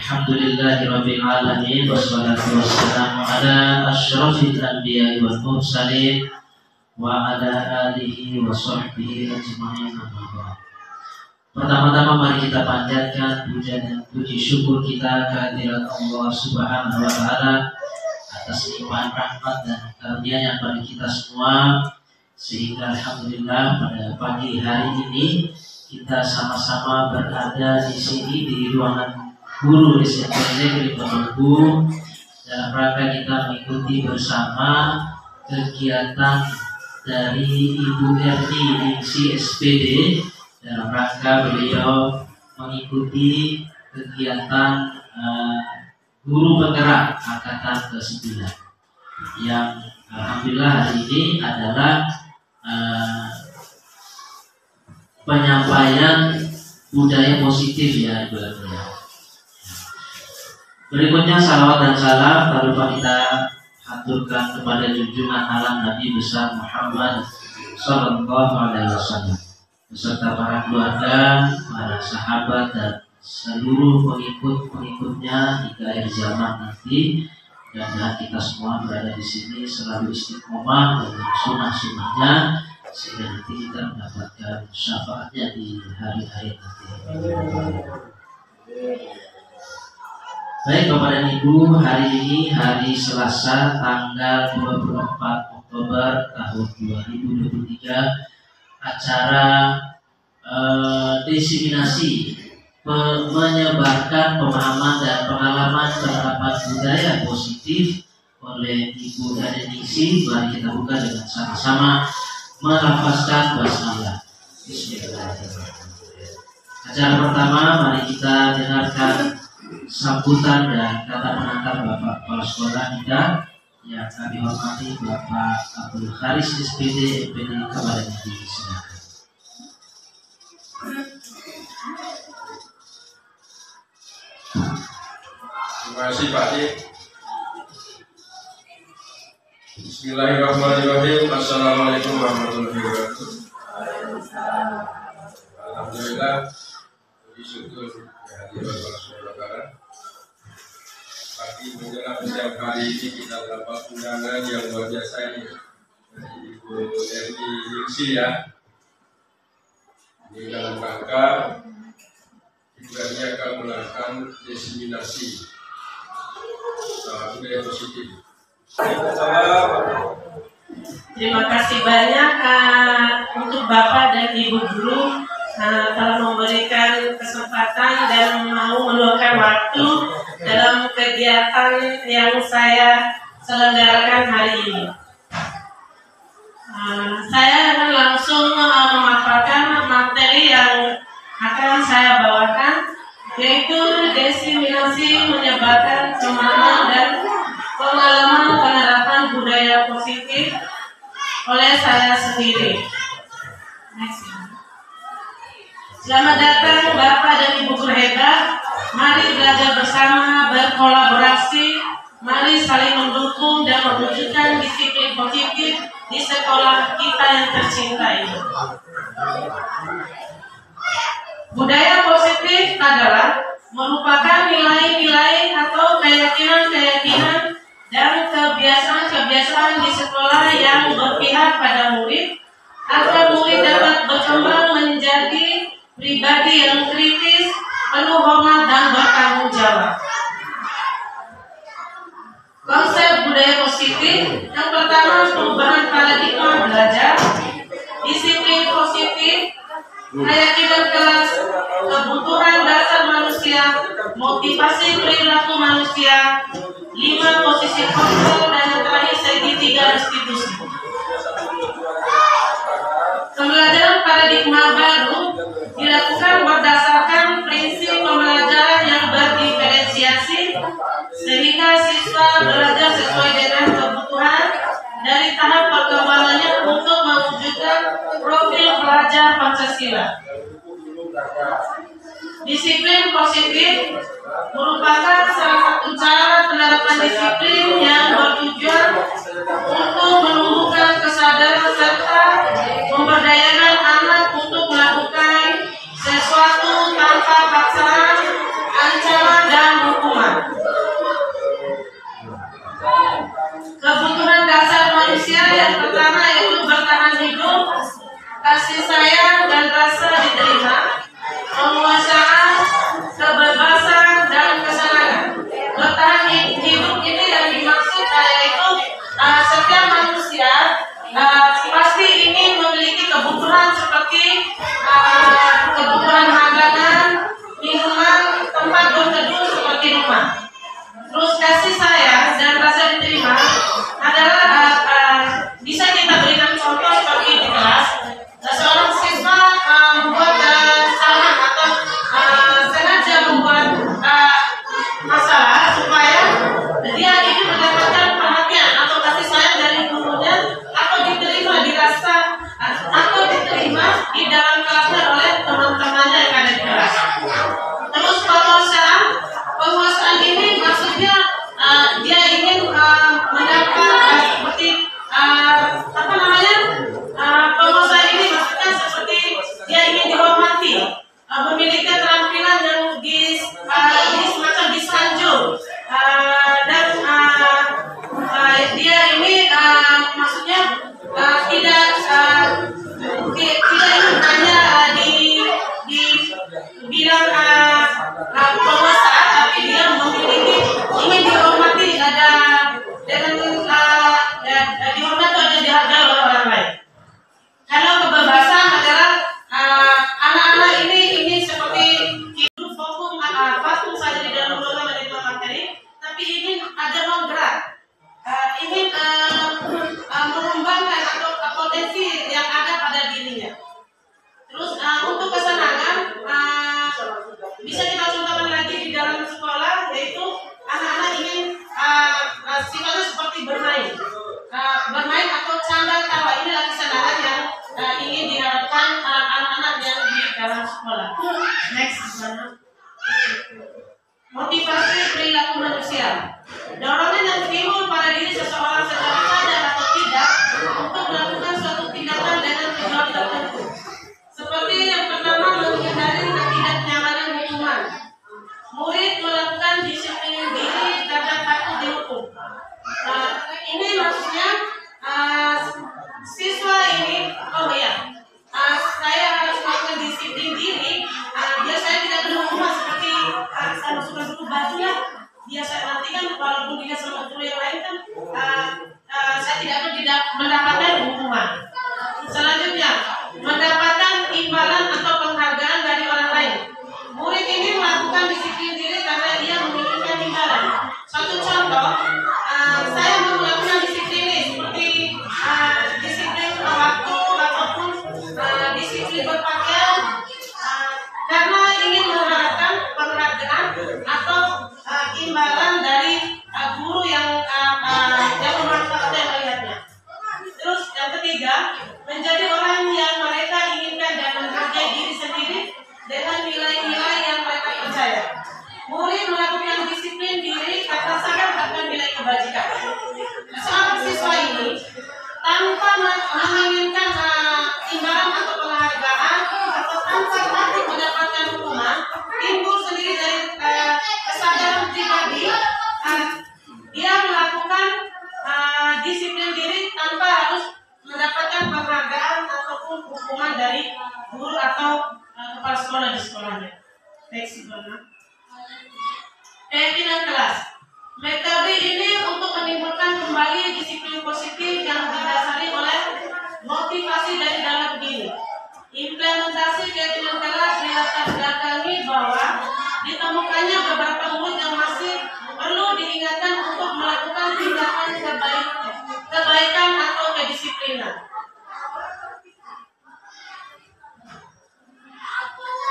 Alhamdulillahirabbil alamin wassalatu wassalamu ala asyrafil anbiya'i wal mursalin wa ala alihi wa sahbihi ajma'in. Pertama-tama mari kita panjatkan puja dan puji syukur kita kehadirat Allah Subhanahu wa taala atas limpahan rahmat dan karunia-Nya pada kita semua, sehingga alhamdulillah pada pagi hari ini kita sama-sama berada di sini di ruangan guru SMP Negeri Pemangku dalam rangka kita mengikuti bersama kegiatan dari Ibu Erni Ningsi SPD dalam rangka beliau mengikuti kegiatan guru penggerak angkatan ke-9 yang alhamdulillah hari ini adalah penyampaian budaya positif ya Ibu Erni. Berikutnya salawat dan salam tak lupa kita haturkan kepada junjungan alam Nabi besar Muhammad Sallallahu Alaihi Wasallam beserta para keluarga, para sahabat dan seluruh pengikut-pengikutnya hingga akhir zaman nanti. Dan kita semua berada di sini selalu istiqomah dengan sunnah-sunnahnya sehingga nanti kita mendapatkan syafaatnya di hari-hari nanti. Baik Bapak dan Ibu, hari ini hari Selasa tanggal 24 Oktober tahun 2023, acara diseminasi menyebarkan pemahaman dan pengalaman penerapan budaya positif oleh Ibu Erni Ningsi. Mari kita buka dengan sama-sama melafazkan basmalah. Bismillahirrahmanirrahim. Acara pertama, mari kita dengarkan sambutan dan kata pengantar Bapak Kepala Sekolah kita yang kami hormati Bapak Abdul Haris SPD MPD Kabupaten Negeri. Silakan. Terima kasih Pak Dik. Bismillahirrahmanirrahim. Assalamualaikum warahmatullahi wabarakatuh. Alhamdulillah, puji syukur kehadiran Allah SWT. Pagi menjelang siang hari ini kita dapat undangan yang luar biasa ini dari Ibu Erni Ningsi ya. Ini dalam rangka Ibu Erni akan melakukan diseminasi budaya positif. Terima kasih banyak untuk Bapak dan Ibu Guru telah memberikan kesempatan dan mau meluangkan waktu dalam kegiatan yang saya selenggarakan hari ini. Saya akan langsung memaparkan materi yang akan saya bawakan, yaitu diseminasi menyebarkan semangat dan pengalaman penerapan budaya positif oleh saya sendiri. Selamat datang Bapak dan Ibu guru hebat. Mari belajar bersama, berkolaborasi. Mari saling mendukung dan mewujudkan disiplin positif di sekolah kita yang tercinta ini. Budaya positif adalah merupakan nilai-nilai atau keyakinan-keyakinan dan kebiasaan-kebiasaan di sekolah yang berpihak pada murid agar murid dapat berkembang menjadi pribadi yang kritis, penuh hormat dan bertanggung jawab. Konsep budaya positif yang pertama, perubahan paradigma belajar, disiplin positif, keyakinan kelas, kebutuhan dasar manusia, motivasi perilaku manusia, 5 posisi kontrol, dan yang terakhir segitiga restitusi. Pembelajaran paradigma baru dilakukan berdasarkan prinsip pembelajaran yang berdiferensiasi sehingga siswa belajar sesuai dengan kebutuhan dari tahap perkembangannya untuk mewujudkan profil pelajar Pancasila. Disiplin positif merupakan salah satu cara penerapan disiplin yang bertujuan untuk menumbuhkan kesadaran serta memberdayakan anak untuk melakukan sesuatu tanpa paksaan, ancaman, dan dibilang penguasa, tapi dia memiliki ingin dihormati, ada dengan dihormati dan dihargai oleh orang lain. Kalau kebebasan adalah anak-anak ini seperti hidup vakum saja di dalam ruangan dan itu materi, tapi ingin ada ruang gerak, ingin mengembangkan atau potensi yang ada pada dirinya. Terus untuk kesenangan bisa kita contohkan lagi di dalam sekolah, yaitu anak-anak ingin sifatnya seperti bermain atau canda tawa. Inilah kesenangan yang ingin diharapkan anak-anak yang di dalam sekolah. Next, motivasi perilaku manusia. Dorongan yang timbul pada diri seseorang secara sadar atau tidak untuk melakukan suatu tindakan dengan tujuan tertentu. Seperti yang pertama, menghindari ketidaknyamanan hukuman. Murid melakukan disiplin diri karena takut dihukum. Ini maksudnya siswa ini, saya harus melakukan disiplin diri biar saya tidak kena hukuman, seperti saya masukkan buku baju ya. Biasa nanti kan walaupun tidak sama guru yang lain kan saya tidak mendapatkan hukuman. Selanjutnya, mendapatkan imbalan atau penghargaan dari orang lain. Murid ini melakukan disiplin diri karena dia menginginkan imbalan. Suatu contoh, saya melakukan disiplin ini seperti disiplin waktu ataupun disiplin berpakaian karena ingin mengharapkan penghargaan atau imbalan dari guru yang memanfaatkan melihatnya. Terus yang ketiga, menjadi orang yang mereka inginkan dan menghargai diri sendiri dengan nilai-nilai yang mereka percaya. Murid melakukan disiplin diri karena sadar akan nilai kebajikan. Seorang siswa ini tanpa menginginkan imbalan atau penghargaan atau tanpa takut mendapatkan hukuman, timbul sendiri dari kesadaran pribadi. Dia melakukan disiplin diri tanpa harus mendapatkan penghargaan ataupun hukuman dari guru atau kepala sekolah di sekolahnya. Next, keyakinan kelas. Metode ini untuk menimbulkan kembali disiplin positif yang didasari oleh motivasi dari dalam diri. Implementasi keyakinan kelas dilatar belakangi bahwa ditemukannya beberapa murid yang masih perlu diingatkan untuk melakukan tindakan kebaikan atau kedisiplinan.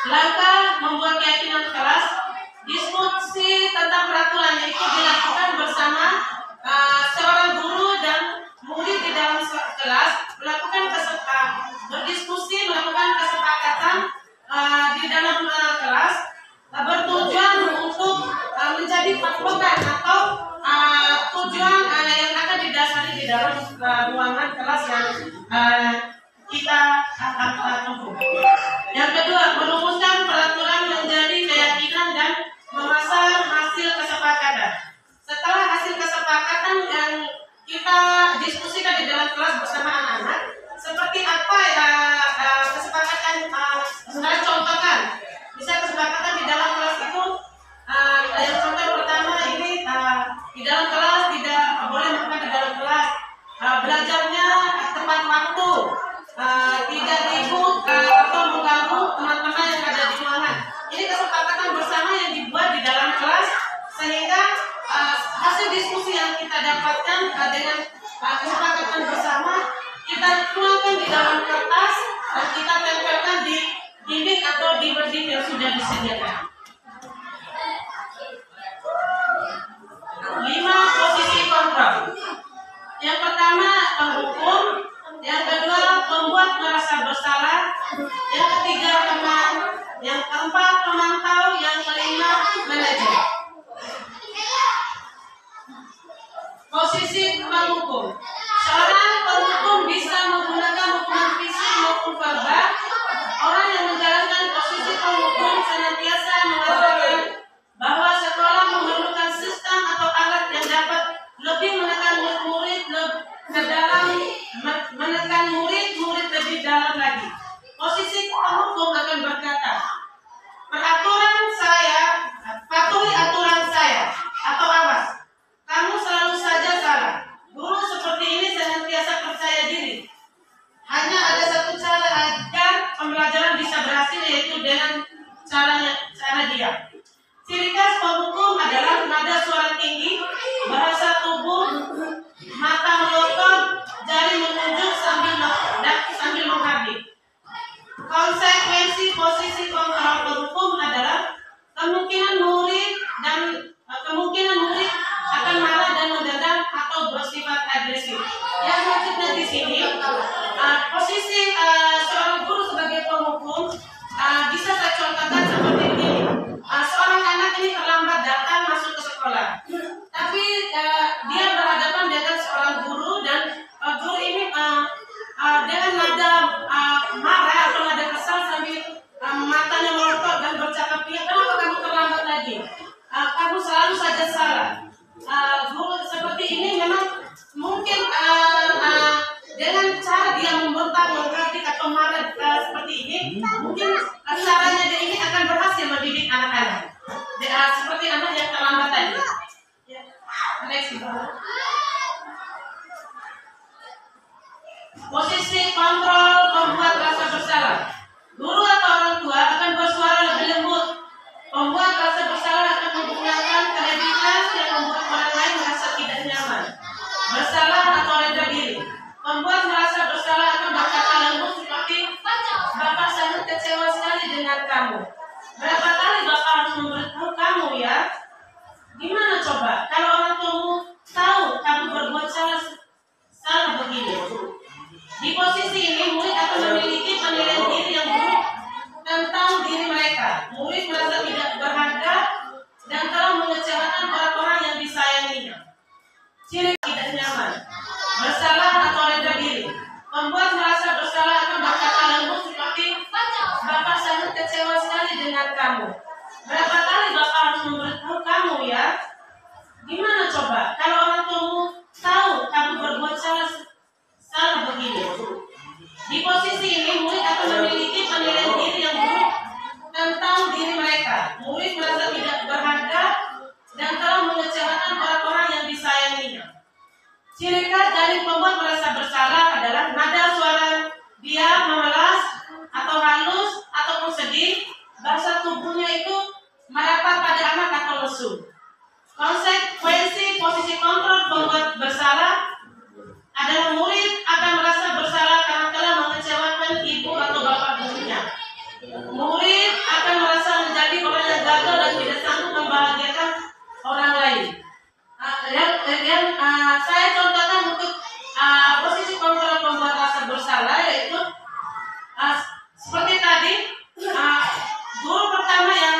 Langkah membuat keyakinan kelas. Diskusi tentang peraturan yaitu dilakukan bersama seorang guru dan murid di dalam kelas, melakukan berdiskusi, melakukan kesepakatan di dalam kelas, bertujuan untuk menjadi patokan atau tujuan yang akan didasari di dalam ruangan kelas yang kita akan tempuh. Yang kedua, merumuskan peraturan menjadi keyakinan dan memasang hasil kesepakatan. Setelah hasil kesepakatan yang kita diskusikan di dalam kelas bersama anak-anak, seperti apa kesepakatan, saya contohkan. Bisa kesepakatan di dalam kelas itu, yang contoh pertama ini di dalam kelas tidak boleh makan di dalam kelas, belajarnya tepat waktu, tidak ribut atau mengganggu teman-teman yang ada di ruangan. Ini kesepakatan bersama yang dibuat di dalam kelas, sehingga hasil diskusi yang kita dapatkan dengan kesepakatan bersama kita tuangkan di dalam kertas dan kita tempelkan di dinding atau di berdinding yang sudah disediakan. 5 posisi kontrol. Yang pertama, penghukum. Yang kedua, pembuat merasa bersalah. Yang ketiga, teman. Yang keempat, pemantau. Yang kelima, manajer. Posisi penghukum. Seorang penghukum bisa menggunakan hukuman fisik maupun verbal. Orang yang menjalankan posisi penghukum senantiasa mengatakan bahwa sekolah memerlukan sistem atau alat yang dapat lebih menekan murid ke dalam, menekan murid lebih dalam lagi. Posisi penghukum diam. Ciri khas penghukum adalah nada suara tinggi, bahasa tubuh, mata melotot, jari menunjuk sambil menghardik. Konsekuensi posisi kontrol penghukum adalah kemungkinan murid akan marah dan mendadak atau bersifat agresif. Yang maksudnya di sini posisi seorang guru sebagai penghukum bisa saya contohkan seperti ini. Seorang anak ini terlambat datang masuk ke sekolah, tapi dia berhadapan dengan seorang guru dan guru ini dengan nada marah atau nada kesal sambil matanya melotot dan bercakap, kenapa kamu terlambat lagi? Kamu selalu saja salah. Guru seperti ini memang mungkin dengan cara dia membentak, mengkritik atau marah seperti ini, mungkin caranya dia ini akan berhasil mendidik anak-anak. Seperti anak yang terlambat tadi. Next. Posisi kontrol pembuat rasa bersalah. Guru atau orang tua akan bersuara lebih lembut. Pembuat rasa bersalah akan menggunakan kredibilitas yang membuat orang lain merasa tidak nyaman, bersalah atau rendah diri. Pembuat merasa bersalah akan berkata lembut seperti, Bapak sangat kecewa sekali dengan kamu. Berapa kali Bapak harus memberitahu kamu ya? Gimana coba kalau orang tuamu tahu kamu berbuat salah begini? Di posisi ini murid akan memiliki penilaian diri yang buruk tentang diri mereka. Murid merasa tidak berharga dan telah mengecewakan orang-orang yang disayanginya. Ciri tidak nyaman, bersalah atau rendah diri. Pembuat merasa bersalah akan berkata lembut seperti, Bapak sangat kecewa sekali dengan kamu. Berapa kali Bapak harus memberitahu kamu ya? Gimana coba kalau orang tuamu tahu kamu berbuat salah begini? Di posisi ini murid akan memiliki penilaian diri yang buruk tentang diri mereka. Murid merasa tidak berharga dan telah mengecewakan orang-orang yang disayanginya. Ciri khas dari pembuat merasa bersalah adalah nada suara dia memelas atau halus ataupun sedih. Bahasa tubuhnya itu merapat pada anak atau lesu. Konsekuensi posisi kontrol pembuat bersalah adalah murid akan merasa bersalah karena telah mengecewakan ibu atau bapak gurunya. Murid akan merasa menjadi orang yang gagal dan tidak sanggup membahagiakan orang lain. Saya contohkan untuk posisi kontrol pembuat rasa bersalah, yaitu seperti tadi, guru pertama yang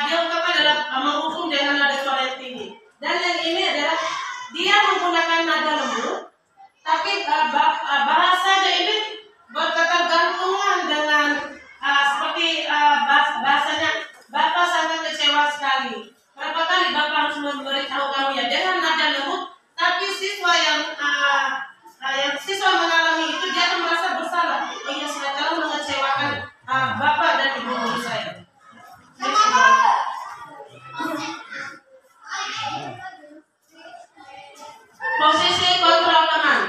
diungkapkan adalah menghukum dengan nada suara yang tinggi, dan yang ini adalah dia menggunakan nada lembut, tapi bahasanya ini berketergantungan dengan seperti bahasanya, Bapak sangat kecewa sekali. Berapa kali Bapak harus memberitahu kamu ya, dengan nada lembut, tapi siswa yang siswa mengalami itu dia akan merasa bersalah. Oh iya, saya telah mengecewakan Bapak dan Ibu guru saya. Posisi kontrol teman.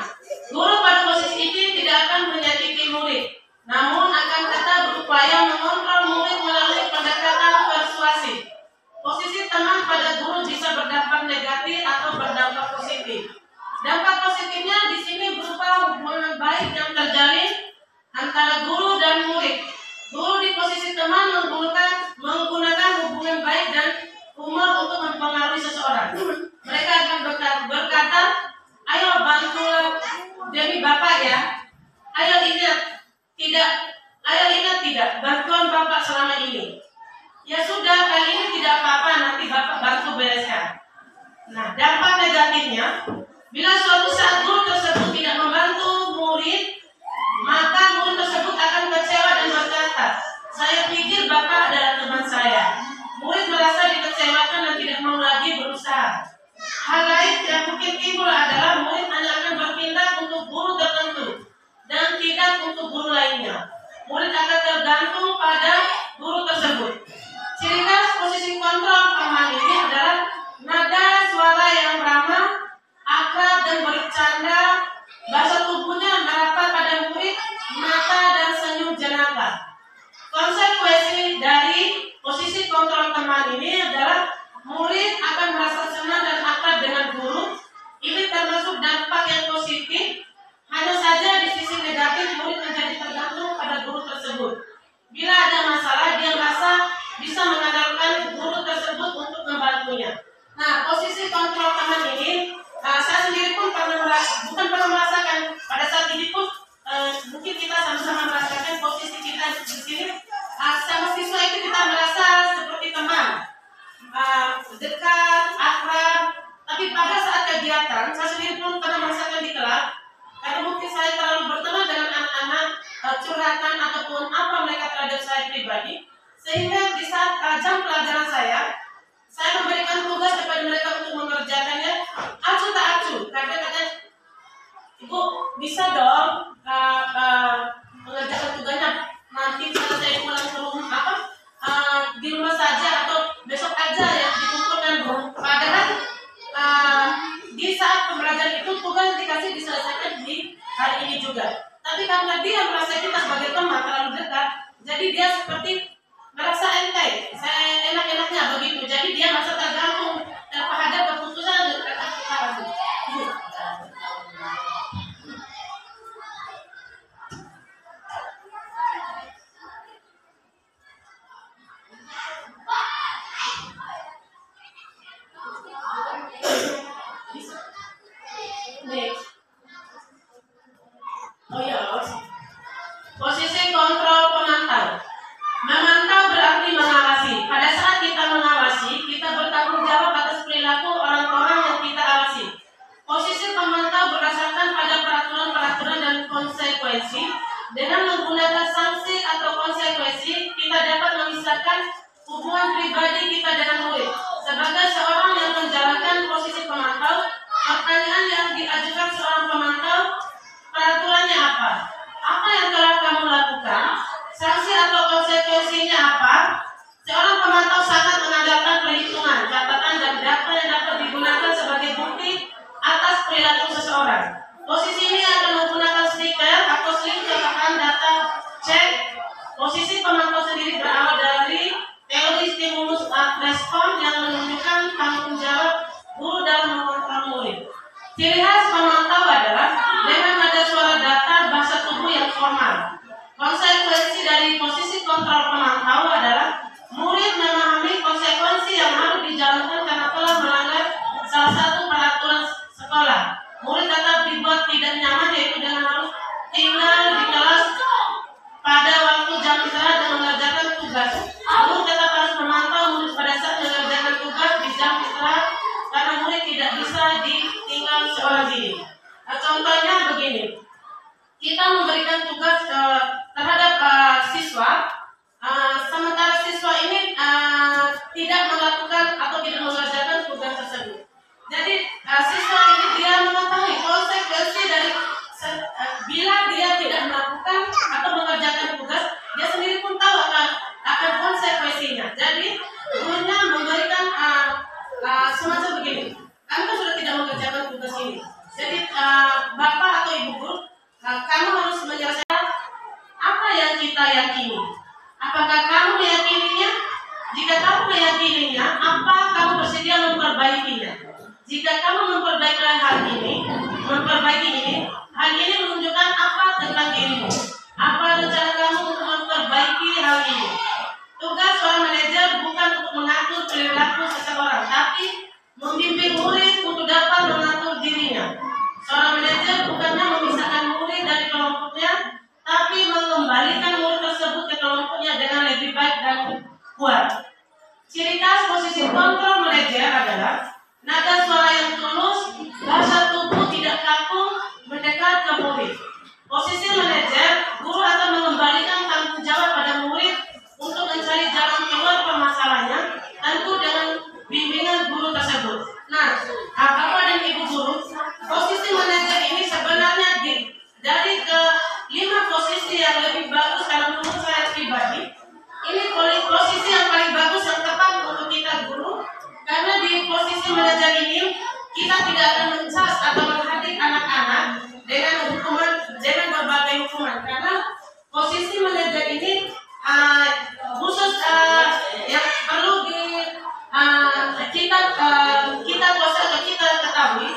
Guru pada posisi ini tidak akan menyakiti murid, namun akan tetap berupaya mengontrol murid melalui pendekatan persuasif. Posisi teman pada guru bisa berdampak negatif atau berdampak positif. Dampak positifnya di sini berupa hubungan baik yang terjalin antara guru dan murid. Guru di posisi teman menggunakan hubungan baik dan humor untuk mempengaruhi seseorang. Mereka akan berkata, ayo bantulah demi Bapak ya. Ayo ingat tidak bantuan Bapak selama ini. Ya sudah, kali ini tidak apa-apa, nanti Bapak bantu bereskan. Nah, dampak negatifnya, bila suatu saat guru tersebut tidak membantu murid, maka murid tersebut akan kecewa dan berkata, saya pikir Bapak adalah teman saya. Murid merasa dikecewakan dan tidak mau lagi berusaha. Hal lain yang mungkin timbul adalah murid hanya akan berpindah untuk guru tertentu dan tidak untuk guru lainnya. Murid akan tergantung pada guru tersebut. Ciri khas posisi kontrol teman ini adalah nada suara yang ramah, akrab dan bercanda. Bahasa tubuhnya merapat pada murid, mata dan senyum jenaka. Konsekuensi dari posisi kontrol teman dekat, akrab. Tapi pada saat kegiatan, saya sendiri pun pernah merasakan di kelas, karena mungkin saya terlalu berteman dengan anak-anak, curhatan ataupun apa mereka terhadap saya pribadi, sehingga di saat jam pelajaran saya memberikan tugas kepada mereka untuk mengerjakannya acuh tak acuh. Karena katanya, Ibu bisa dong mengerjakan tugasnya nanti kalau saya pulang ke rumah di rumah saja atau besok aja ya dikumpulkan. Padahal di saat pembelajaran itu tugas dikasih diselesaikan di hari ini juga. Tapi karena dia merasa kita sebagai teman terlalu dekat, jadi dia seperti merasa enteng, saya enak-enaknya begitu. Jadi dia merasa tergantung terhadap keputusan dan kata-kata. Posisi kontrol pemantau. Memantau berarti mengawasi. Pada saat kita mengawasi, kita bertanggung jawab atas perilaku orang-orang yang kita awasi. Posisi pemantau berdasarkan pada peraturan-peraturan dan konsekuensi. Dengan menggunakan sanksi atau konsekuensi, kita dapat memisahkan hubungan pribadi kita dengan murid. Sebagai seorang yang menjalankan posisi pemantau, pertanyaan yang diajukan seorang pemantau, peraturannya apa? Apa yang telah kamu lakukan? Sanksi atau konsekuensinya apa? Seorang pemantau sangat mengandalkan perhitungan, catatan, dan data yang dapat digunakan sebagai bukti atas perilaku seseorang. Posisi ini akan menggunakan stiker atau slip catatan data cek. Posisi pemantau sendiri berawal dari teori stimulus respon yang menunjukkan tanggung jawab guru dalam mengontrol murid. Ciri khas pemantau adalah dengan nada suara datar, bahasa tubuh yang formal. Konsekuensi dari posisi kontrol pemantau adalah murid memahami konsekuensi yang harus dijalankan karena telah melanggar salah satu peraturan sekolah. Murid tetap dibuat tidak nyaman, yaitu dengan harus tinggal di kelas pada waktu jam istirahat dan mengerjakan tugas. Guru tetap harus memantau murid pada saat mengerjakan tugas di jam istirahat karena murid tidak bisa ditinggal seorang diri. Contohnya begini, kita memberikan tugas terhadap siswa, sementara siswa ini tidak melakukan atau tidak mengerjakan tugas tersebut. Jadi siswa ini dia mengetahui konsekuensi dari bila dia tidak melakukan atau mengerjakan tugas, dia sendiri pun tahu akan konsekuensinya. Jadi gurunya memberikan semacam begini, kamu kan sudah tidak mengerjakan tugas ini. Jadi bapak atau ibu guru, kamu harus menyelesaikan apa yang kita yakini. Apakah kamu meyakininya? Jika kamu meyakininya, apa kamu bersedia memperbaikinya? Jika kamu memperbaiki hal ini, hal ini menunjukkan apa tentang dirimu? Apa rencana kamu untuk memperbaiki hal ini? Tugas seorang manajer bukan untuk mengatur perilaku seseorang, tapi membimbing murid untuk dapat mengatur dirinya. Seorang manajer bukannya memisahkan murid dari kelompoknya, tapi mengembalikan murid tersebut ke kelompoknya dengan lebih baik dan kuat. Ciri khas posisi kontrol manajer adalah nada suara yang tulus, bahasa tubuh tidak kaku, mendekat ke murid. Posisi manajer, guru akan mengembalikan tanggung jawab pada murid untuk mencari jalan keluar permasalahannya, tentu dengan bimbingan guru tersebut. Nah, Bapak dan Ibu guru, posisi manajer ini sebenarnya dari ke 5 posisi yang lebih bagus kalau menurut saya pribadi. Ini posisi yang paling bagus yang tepat untuk kita guru, karena di posisi manajer ini kita tidak akan mencas atau menghadik anak-anak dengan hukuman, dengan berbagai hukuman, karena posisi manajer ini khusus yang perlu kita kuasai atau kita ketahui.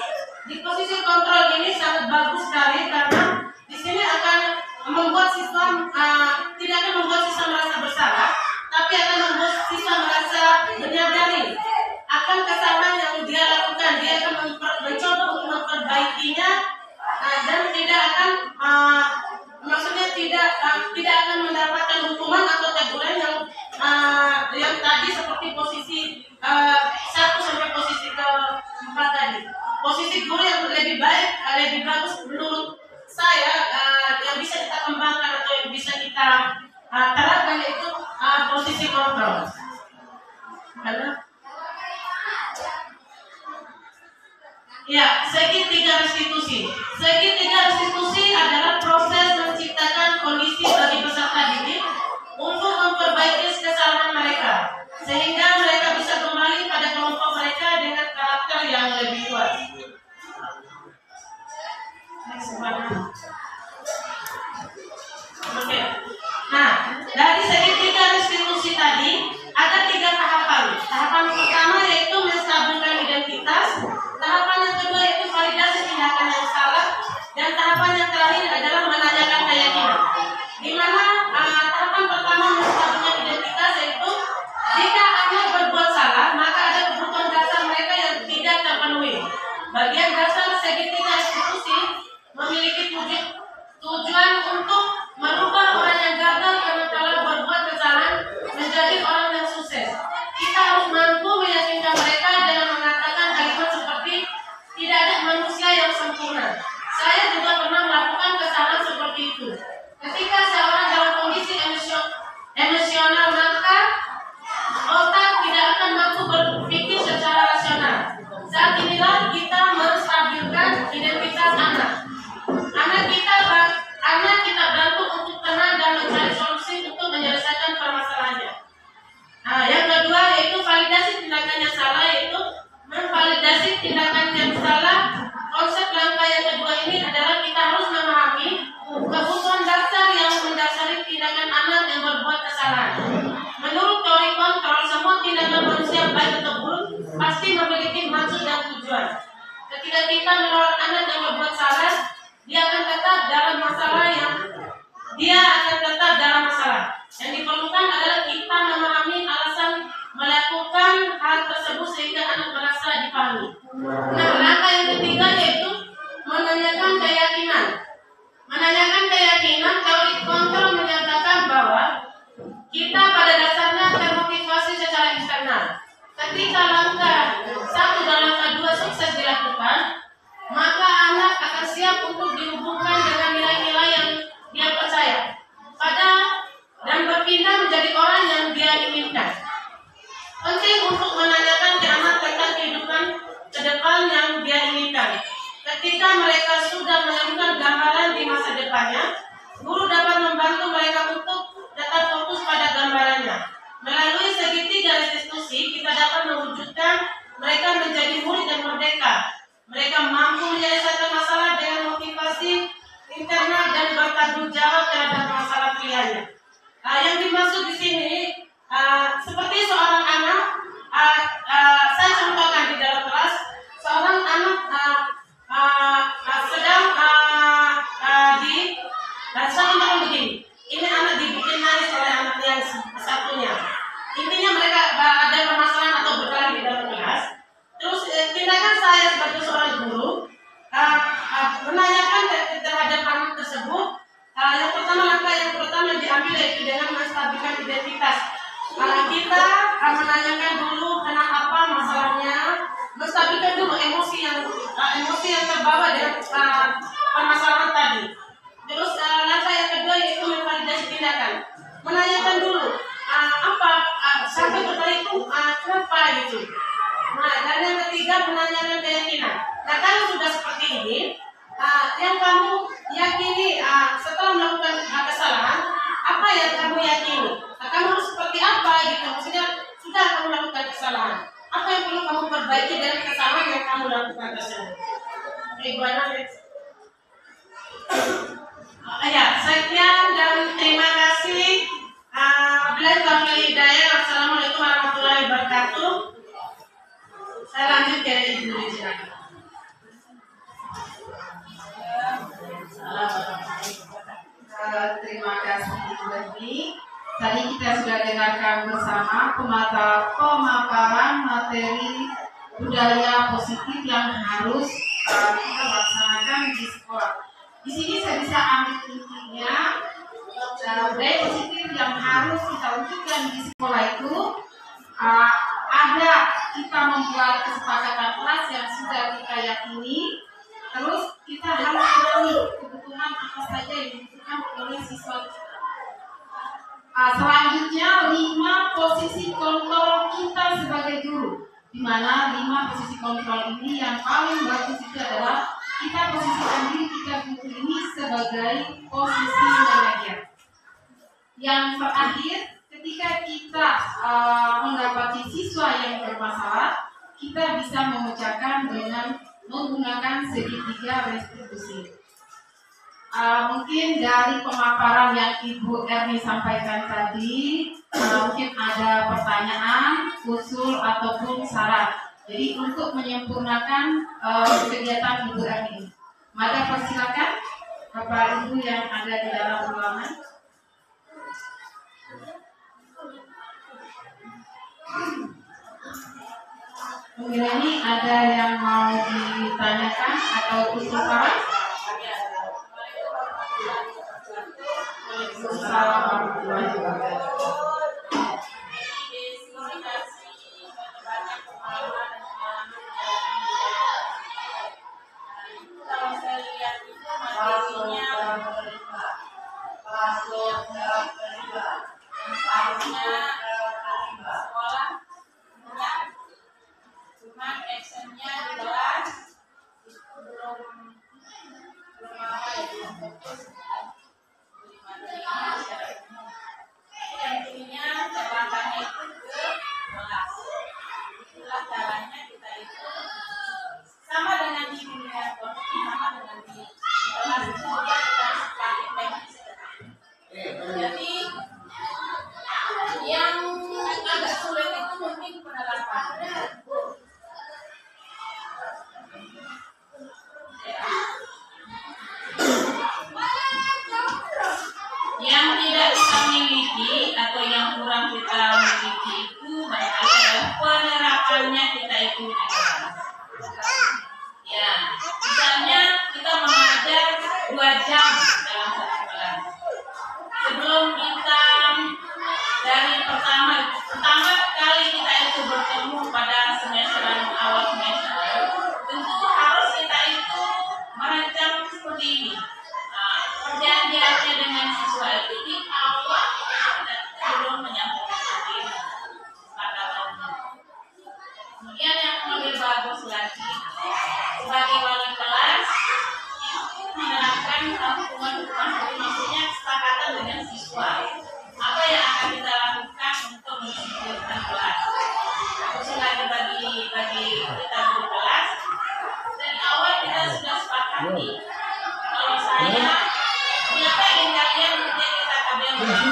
Di posisi kontrol ini sangat bagus sekali, karena di sini akan membuat siswa tidak akan membuat siswa merasa bersalah, tapi akan membuat siswa merasa menyadari akan kesalahan yang dia lakukan. Dia akan mencoba untuk fungsi guru yang lebih baik, lebih bagus menurut saya yang bisa kita kembangkan atau yang bisa kita terapkan itu posisi kontrol. Karena ya, segitiga restitusi. Segitiga restitusi adalah proses menciptakan kondisi bagi peserta didik untuk memperbaiki kesalahan mereka, sehingga mereka bisa kembali pada kelompok mereka dengan karakter yang lebih kuat. Oke. Nah, dari segitiga restitusi tadi ada 3 tahapan. Tahapan pertama yaitu menstabilkan identitas. Tahapan yang kedua yaitu validasi tindakan yang salah, dan tahapan yang terakhir adalah menanyakan keyakinan. Di mana tahapan pertama menstabilkan identitas yaitu jika anak berbuat salah maka ada kebutuhan dasar mereka yang tidak terpenuhi. Bagian dasar segitiga restitusi memiliki tujuan untuk merubah orang yang gagal karena telah berbuat kesalahan menjadi orang yang sukses. Kita harus mampu meyakinkan mereka dengan mengatakan kalimat seperti tidak ada manusia yang sempurna. Saya juga pernah melakukan kesalahan seperti itu. Ketika seorang dalam kondisi emosional, maka otak tidak akan mampu berpikir secara rasional. Saat inilah kita menstabilkan identitas anak. Anak kita bantu untuk tenang dan mencari solusi untuk menyelesaikan permasalahannya. Nah, yang kedua yaitu validasi tindakan yang salah, yaitu memvalidasi tindakan yang salah. Konsep langkah yang kedua ini adalah kita harus memahami kebutuhan dasar yang mendasari tindakan anak yang berbuat kesalahan. Menurut teori kontrol, semua tindakan manusia baik atau buruk pasti memiliki maksud dan tujuan. Ketika kita menolak anak yang berbuat salah, dia akan tetap dalam masalah. Yang diperlukan adalah kita memahami alasan melakukan hal tersebut sehingga anak merasa dipahami. Nah, langkah yang ketiga yaitu menanyakan keyakinan. Menanyakan keyakinan, teori kontrol menyatakan bahwa kita pada dasarnya termotivasi secara eksternal. Ketika langkah 1 dan langkah 2 sukses dilakukan, maka anak akan siap untuk dihubungkan dengan nilai-nilai yang dia percaya dan berpindah menjadi orang yang dia inginkan. Penting untuk menanyakan ke anak tentang kehidupan ke depan yang dia inginkan. Ketika mereka sudah menemukan gambaran di masa depannya, guru dapat membantu mereka untuk tetap fokus pada gambarannya. Melalui segitiga restitusi, kita dapat mewujudkan mereka menjadi murid yang merdeka. Mereka mampu menyelesaikan masalah dengan motivasi internal dan bertanggung jawab terhadap masalah pilihannya. Yang dimaksud di sini seperti seorang anak, saya contohkan di dalam kelas, seorang anak sedang saya contohkan begini. Ini anak dibikin nangis oleh anak yang satunya. Intinya mereka ada permasalahan atau berkelahi di dalam kelas. Terus tindakan saya sebagai seorang guru menanyakan terhadap anak tersebut. Yang pertama yang diambil yaitu dengan menstabilkan identitas. Kita menanyakan dulu kenapa masalahnya, menstabilkan dulu emosi yang terbawa dengan permasalahan tadi. Terus langkah yang kedua yaitu memvalidasi tindakan. Menanyakan dulu sampai berkali itu kenapa gitu. Nah, dan yang ketiga menanyakan keyakinan. Nah, kalau sudah seperti ini, yang kamu yakini setelah melakukan kesalahan, apa yang kamu yakini? Kamu harus seperti apa gitu? Maksudnya sudah kamu melakukan kesalahan, apa yang perlu kamu perbaiki dari kesalahan yang kamu lakukan tersebut? Ya, sekian dan terima kasih. Billahi hidayah. Assalamualaikum warahmatullahi wabarakatuh. Saya lanjut ke Ibu Rizka. Terima kasih Ibu Rizki. Tadi kita sudah dengarkan bersama pemaparan materi budaya positif yang harus kita laksanakan di sekolah. Di sini saya bisa ambil intinya, budaya positif yang harus kita wujudkan di sekolah itu ada kita membuat kesepakatan kelas yang sudah kita yakini, terus kita harus kenali kebutuhan apa saja yang dibutuhkan oleh siswa kita. Selanjutnya 5 posisi kontrol kita sebagai guru, di mana 5 posisi kontrol ini yang paling bagus itu adalah kita posisikan diri kita guru ini sebagai posisi manajer. Yang terakhir, ketika kita mendapati siswa yang bermasalah, kita bisa memecahkan dengan menggunakan segitiga restitusi. Mungkin dari pemaparan yang Ibu Erni sampaikan tadi, mungkin ada pertanyaan, usul ataupun saran. Jadi untuk menyempurnakan kegiatan Ibu Erni, maka persilakan Bapak Ibu yang ada di dalam ruangan. Mungkin ini ada yang mau ditanyakan atau usul saran? Yang tidak kita miliki atau yang kurang kita miliki itu barangkali adalah penerapannya kita itu ya, misalnya kita mengajar 2 jam dalam satu kelas. Sebelum kita dari pertama kali kita itu bertemu pada awal semester, tentu harus kita itu merancang seperti ini. Perjanjiannya dengan siswa itu di awal sebelum menyampaikan diri kesepakatannya. Kemudian yang lebih bagus lagi, sebagai wali kelas itu menerapkan hukuman maksudnya kesepakatan dengan siswa. Apa yang akan kita lakukan untuk mensempurnakan kelas? Khusus lagi bagi kita guru kelas, dari awal kita sudah sepakati. Kalau saya siapa yang kalian kerja kita KBM,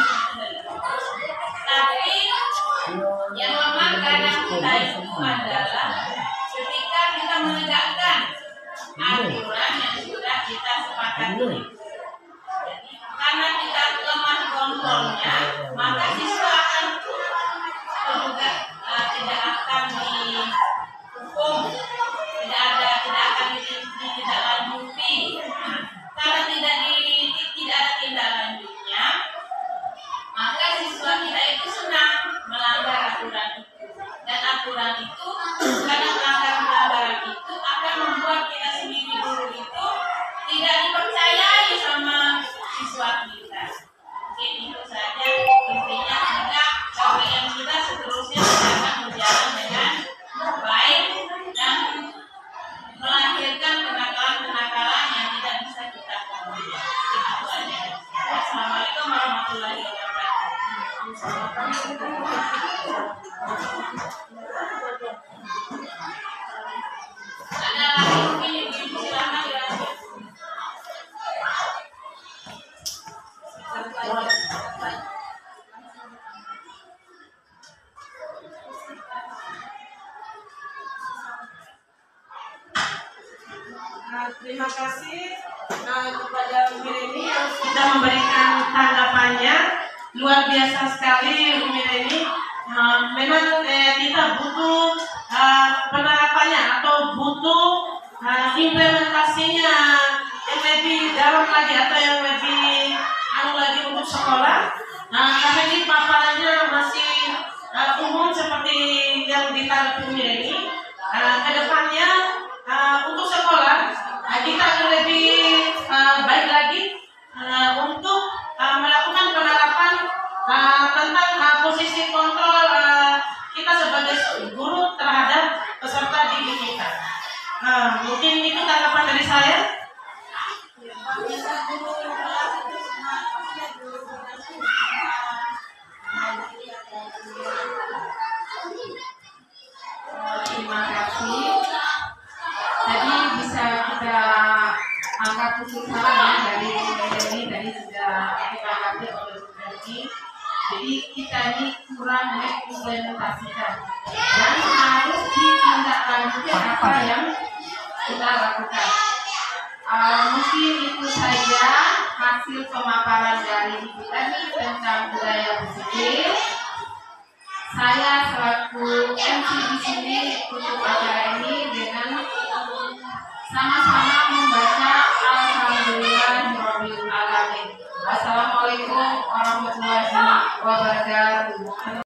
tapi yang memang kadang kita itu adalah ketika kita menegakkan aturan yang sudah kita sepakati. Jadi karena kita lemah kontrolnya, maka siswa akan juga tidak akan dihukum, tidak akan ditindaklanjuti. Karena tidak ada tindak lanjutnya, maka siswa kita itu senang melanggar aturan itu. Dan aturan itu, karena pelanggaran itu akan membuat kita sendiri guru itu tidak dipercayai sama siswa kita. Mungkin itu saja intinya, jika KBM kita seterusnya akan berjalan dengan baik dan melahirkan kenakalan-kenakalan yang tidak bisa kita kontrol. Assalamualaikum warahmatullahi wabarakatuh. Ada lagi mungkin ibu silakan dilanjut. Terima kasih kepada Mireni yang sudah memberikan tanggapannya. Luar biasa sekali Mireni. Memang kita butuh penerapannya atau butuh implementasinya yang lebih dalam lagi atau yang lebih lagi untuk sekolah. Karena ini paparannya masih umum seperti yang kita lebih ini, kedepannya untuk sekolah kita akan lebih baik lagi untuk melakukan penerapan tentang posisi kontrol kita sebagai guru terhadap peserta didik kita. Mungkin itu tanggapan dari saya. Terima kasih. Tadi bisa kita angkat kesimpulan dari ini tadi sudah kita angkat oleh Bu Ferdi. Jadi kita ini kurang mengimplementasikan dan harus ditindaklanjuti apa yang kita lakukan. Mungkin itu saja hasil pemaparan dari Ibu tadi tentang budaya positif. Saya selaku MC di sini untuk acara ini dengan sama-sama membaca Alhamdulillahirabbil alamin. Wassalamualaikum warahmatullahi wabarakatuh.